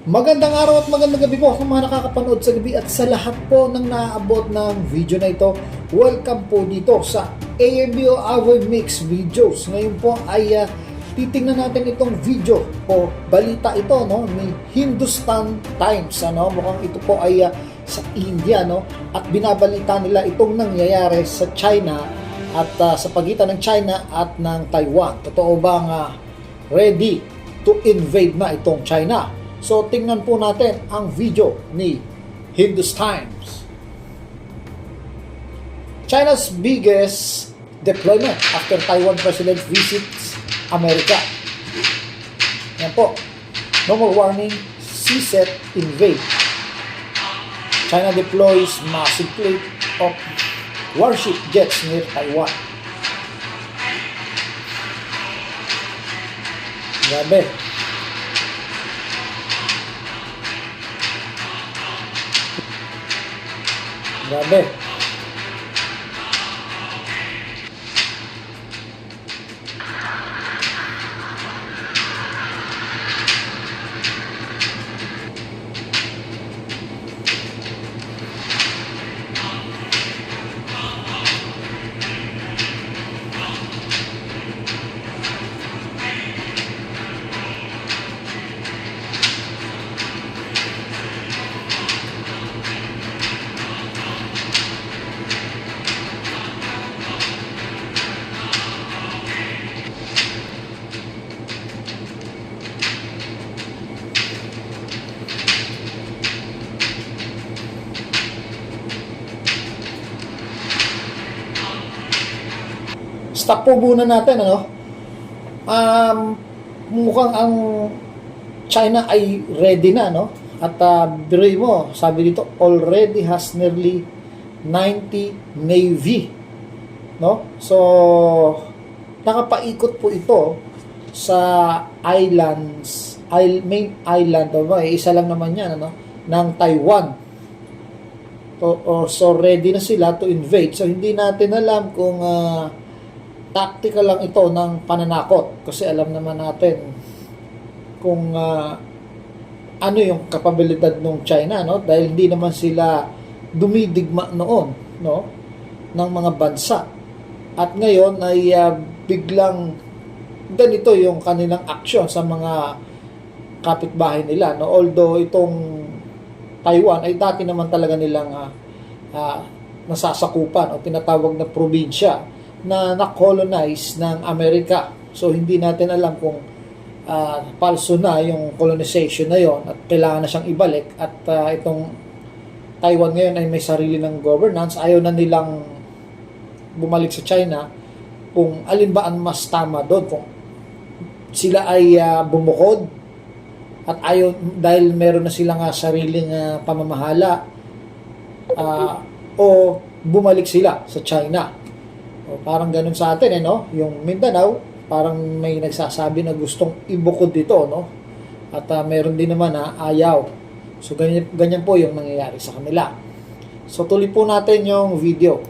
Magandang araw at magandang gabi po sa mga nakakapanood sa gabi at sa lahat po ng naaabot ng video na ito. Welcome po dito sa AMBO Avoy Mix Videos. Ngayon po ay titingnan natin itong video o balita ito ni Hindustan Times. Mukhang ito po ay sa India at binabalita nila itong nangyayari sa China at sa pagitan ng China at ng Taiwan. Totoo bang ready to invade na itong China? So, tingnan po natin ang video ni Hindustan Times. China's biggest deployment after Taiwan President visits America. Yan po. No more warning, CSET invade. China deploys massive fleet of warship jets near Taiwan. Grabe. Grabe. Stop po muna natin, mukhang ang China ay ready na, At biruin mo, sabi dito, already has nearly 90 navy, So, nakapaikot po ito sa islands, main island, isa lang naman yan, ng Taiwan. So, ready na sila to invade. So, hindi natin alam kung tactical lang ito ng pananakot kasi alam naman natin kung ano yung kapabilidad ng China, dahil hindi naman sila dumidigma noon, ng mga bansa. At ngayon ay biglang ganito yung kanilang aksyon sa mga kapitbahay nila, Although itong Taiwan ay dati naman talaga nilang nasasakupan o tinatawag na probinsya na na-colonize ng Amerika. So, hindi natin alam kung palso na yung colonization na yon at kailangan na siyang ibalik. At itong Taiwan ngayon ay may sarili ng governance. Ayaw na nilang bumalik sa China kung alin ba ang mas tama doon. Kung sila ay bumukod at ayaw dahil meron na silang sariling pamamahala o bumalik sila sa China. Parang ganun sa atin, Yung Mindanao, parang may nagsasabi na gustong ibukod dito, At meron din naman ayaw. So, ganyan po yung nangyayari sa kanila. So, tuloy po natin yung video.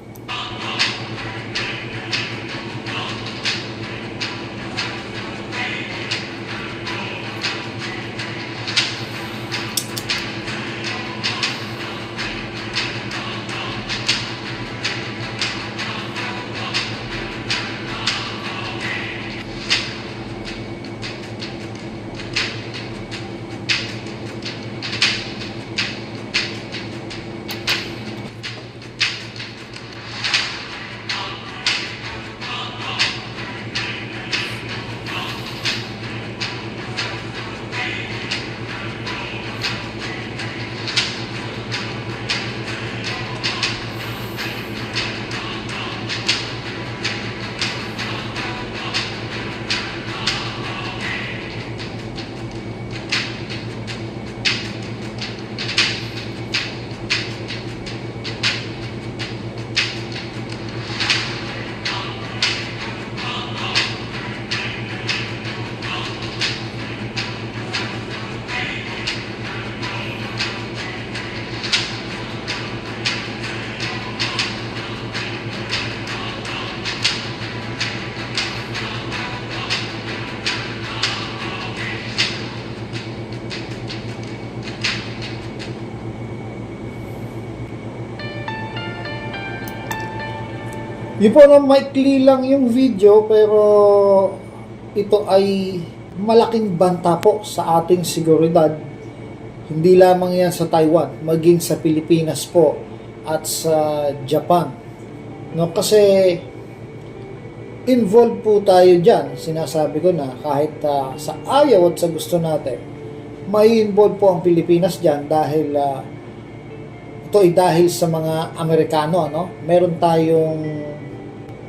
Yun po na maikli lang yung video pero ito ay malaking banta po sa ating seguridad. Hindi lamang yan sa Taiwan, maging sa Pilipinas po at sa Japan. No, kasi involved po tayo dyan. Sinasabi ko na kahit sa ayaw at sa gusto natin, may involved po ang Pilipinas dyan dahil ito ay dahil sa mga Amerikano. Ano? Meron tayong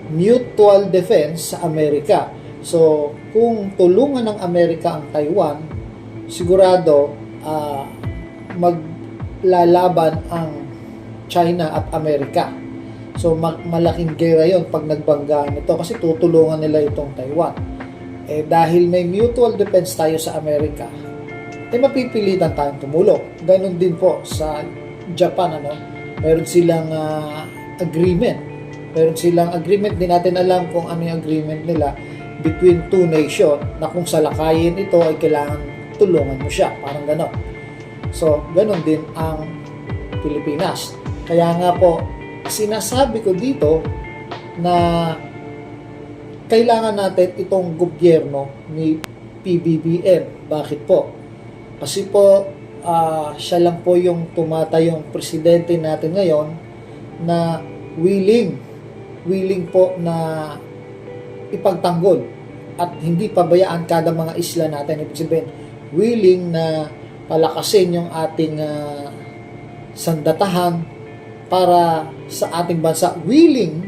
mutual defense sa Amerika. So, kung tulungan ng Amerika ang Taiwan, sigurado maglalaban ang China at Amerika. So, malaking gera yon pag nagbanggaan ito kasi tutulungan nila itong Taiwan. Eh, dahil may mutual defense tayo sa Amerika, mapipilitan tayong tumulong. Ganon din po sa Japan, ano? Meron silang agreement. Meron silang agreement, din natin alam kung ano yung agreement nila between two nations na kung salakayin ito ay kailangan tulungan mo siya. Parang ganon. So, ganon din ang Pilipinas. Kaya nga po, sinasabi ko dito na kailangan natin itong gobyerno ni PBBM. Bakit po? Kasi po, siya lang po yung tumatayong presidente natin ngayon na willing po na ipagtanggol at hindi pabayaan kada mga isla natin. Ibig sabihin, willing na palakasin yung ating sandatahan para sa ating bansa, willing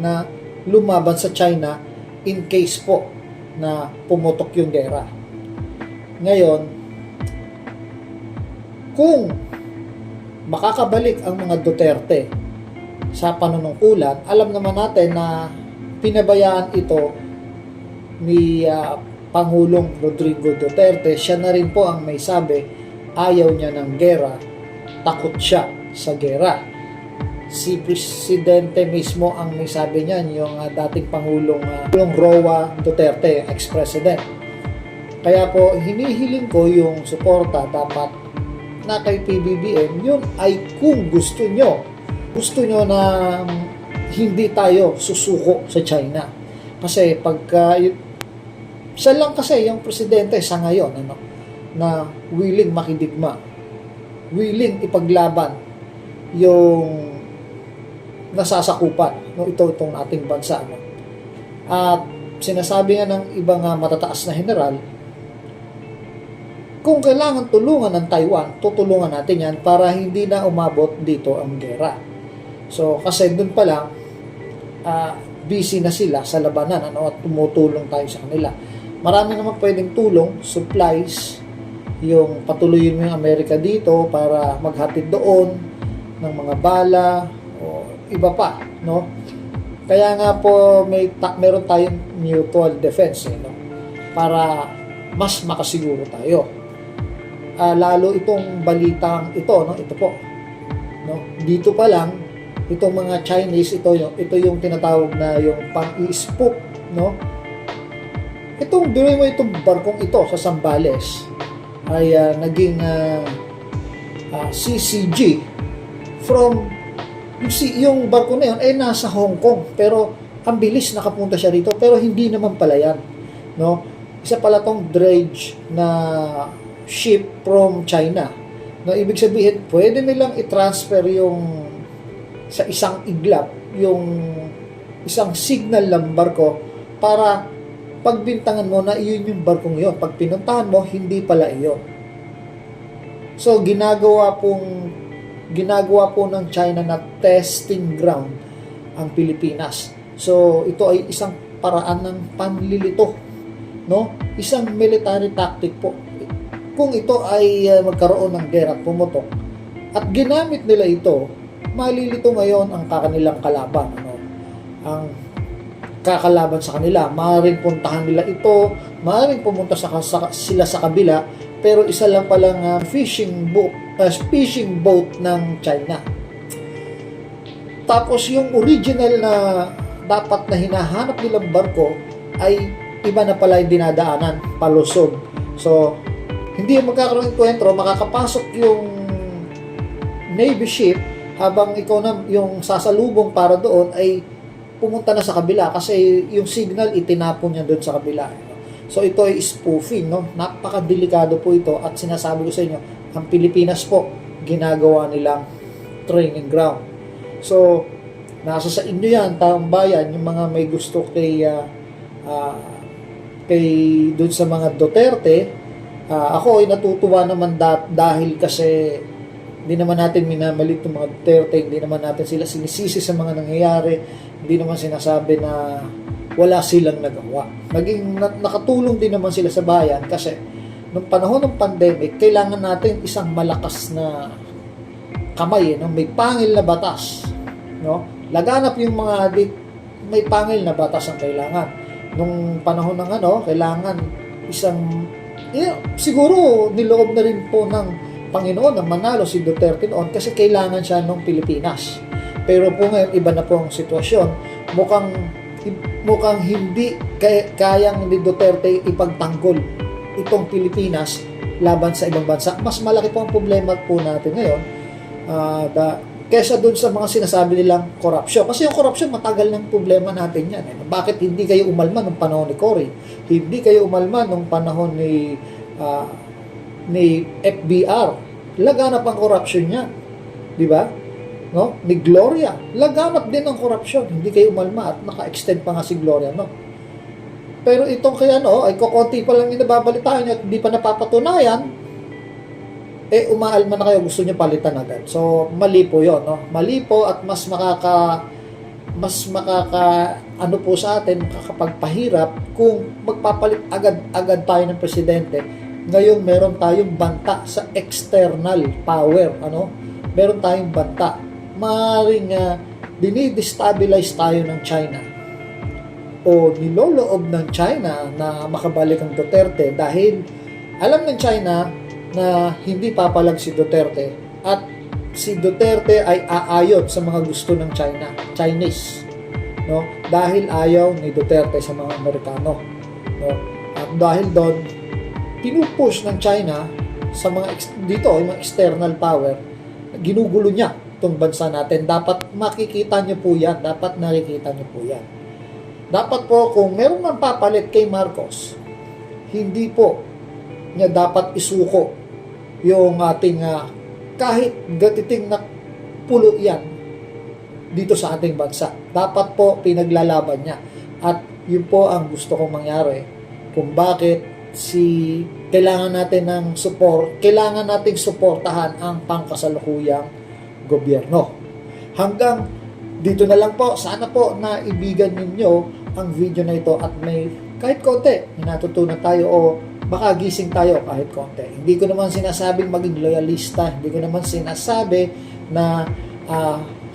na lumaban sa China in case po na pumutok yung gera. Ngayon, kung makakabalik ang mga Duterte sa panunungkulan, alam naman natin na pinabayaan ito ni Pangulong Rodrigo Duterte. Siya na rin po ang may sabi, ayaw niya ng gera, takot siya sa gera. Si Presidente mismo ang may sabi niyan, yung dating Pangulong Roa Duterte, ex-president. Kaya po, hinihiling ko yung suporta dapat na kay PBBM, yun ay kung gusto nyo na hindi tayo susuko sa China. Kasi pagka siya lang kasi yung presidente sa ngayon, ano, na willing makidigma, willing ipaglaban yung nasasakupan, no, itong ating bansa, no. At sinasabi nga ng ibang matataas na general, kung kailangan tulungan ng Taiwan, tutulungan natin yan para hindi na umabot dito ang gera. So, kasi dun pa lang, busy na sila sa labanan, ano, at tumutulong tayo sa kanila. Marami naman pwedeng tulong, supplies, yung patuloyin mo yung Amerika dito para maghatid doon ng mga bala o iba pa, no? Kaya nga po meron tayong mutual defense, no? Para mas makasiguro tayo. Lalo itong balitang ito, no? Ito po, no? Dito pa lang itong mga Chinese, ito yung tinatawag na yung pang-i-spook, no? Itong barkong ito sa Zambales ay naging CCG from yung barko na yun ay nasa Hong Kong, pero ang bilis nakapunta siya rito, pero hindi naman pala yan, no? Isa pala tong dredge na ship from China, no? Ibig sabihin pwede nilang i-transfer yung sa isang iglap yung isang signal ng barko para pagbintangan mo na iyon yung barkong yun. Pag pinuntahan mo, hindi pala iyon. So, ginagawa po ng China na testing ground ang Pilipinas. So, ito ay isang paraan ng panlilito, no? Isang military tactic po. Kung ito ay magkaroon ng gera at pumutok, at ginamit nila ito, malilito ngayon ang kanilang kalaban, ano? Ang kakalaban sa kanila, maaaring puntahan nila ito, maaaring pumunta sila sa kabila, pero isa lang palang fishing boat ng China. Tapos yung original na dapat na hinahanap nilang barko ay iba na pala yung dinadaanan, palusog. So, hindi magkakaroon ng kwentro, makakapasok yung Navy ship habang ikaw na yung sasalubong para doon ay pumunta na sa kabila kasi yung signal itinapon niya doon sa kabila. So ito ay spoofing, no? Napakadelikado po ito at sinasabi ko sa inyo, ang Pilipinas po ginagawa nilang training ground. So nasa sa inyo yan, taong bayan, yung mga may gusto kay doon sa mga Duterte. Ako ay natutuwa naman dahil kasi hindi naman natin minamalit yung mga Duterte, hindi naman natin sila sinisisi sa mga nangyayari, hindi naman sinasabi na wala silang nagawa. Nakatulong din naman sila sa bayan kasi nung panahon ng pandemic, kailangan natin isang malakas na kamay, no? May pangil na batas, no? Laganap yung mga may pangil na batas ang kailangan. Nung panahon ng kailangan isang siguro niloob na rin po ng Panginoon na manalo si Duterte noon kasi kailangan siya ng Pilipinas. Pero po ngayon iba na po ang sitwasyon. Mukhang hindi kayang ni Duterte ipagtanggol itong Pilipinas laban sa ibang bansa. Mas malaki po ang problema po natin ngayon kesa doon sa mga sinasabi nilang corruption. Kasi yung corruption, matagal ng problema natin yan. Bakit hindi kayo umalma nung panahon ni Cory? Hindi kayo umalma nung panahon ni FBR? Laganap ang corruption niya. Di ba? No? Ni Gloria, laganap din ang corruption. Hindi kayo umalma at naka-extend pa nga si Gloria, no? Pero itong kaya ay kukunti pa lang yung nababalitaan niya at hindi pa napapatunayan, umaalma na kayo, gusto niyo palitan agad. So, mali po yun, no? Mali po at mas makaka po sa atin, makakapagpahirap kung magpapalit agad tayo ng presidente. Ngayon, meron tayong banta sa external power, meron tayong banta. Maaaring dinidestabilize tayo ng China o niloloob ng China na makabalik ang Duterte dahil alam ng China na hindi papalag si Duterte at si Duterte ay aayon sa mga gusto ng Chinese, no? Dahil ayaw ni Duterte sa mga Amerikano, no? At dahil doon pinupush ng China sa mga yung mga external power, ginugulo niya itong bansa natin. Dapat makikita niyo po yan, dapat nakikita niyo po yan. Dapat po kung meron man papalit kay Marcos, hindi po niya dapat isuko yung ating kahit gatiting na pulo yan dito sa ating bansa. Dapat po pinaglalaban niya. At yun po ang gusto kong mangyari kung bakit kailangan natin ng support, kailangan nating suportahan ang pangkasalukuyang gobyerno. Hanggang dito na lang po. Sana po na ibigan ninyo ang video na ito at may kahit konti natutunan tayo o baka gising tayo kahit konti. Hindi ko naman sinasabing maging loyalista, hindi ko naman sinasabi na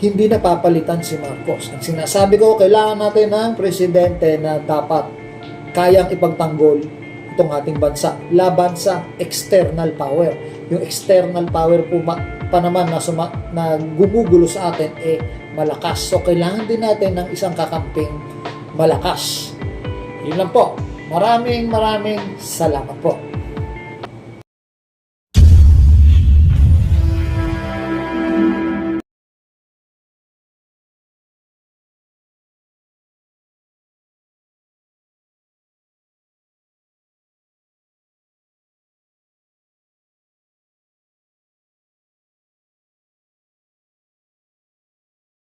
hindi napapalitan si Marcos. Ang sinasabi ko, kailangan natin ng presidente na dapat kayang ipagtanggol itong ating bansa laban sa external power. Yung external power po pa naman na gumugulo sa atin malakas. So kailangan din natin ng isang kakamping malakas. Yun lang po. Maraming salamat po.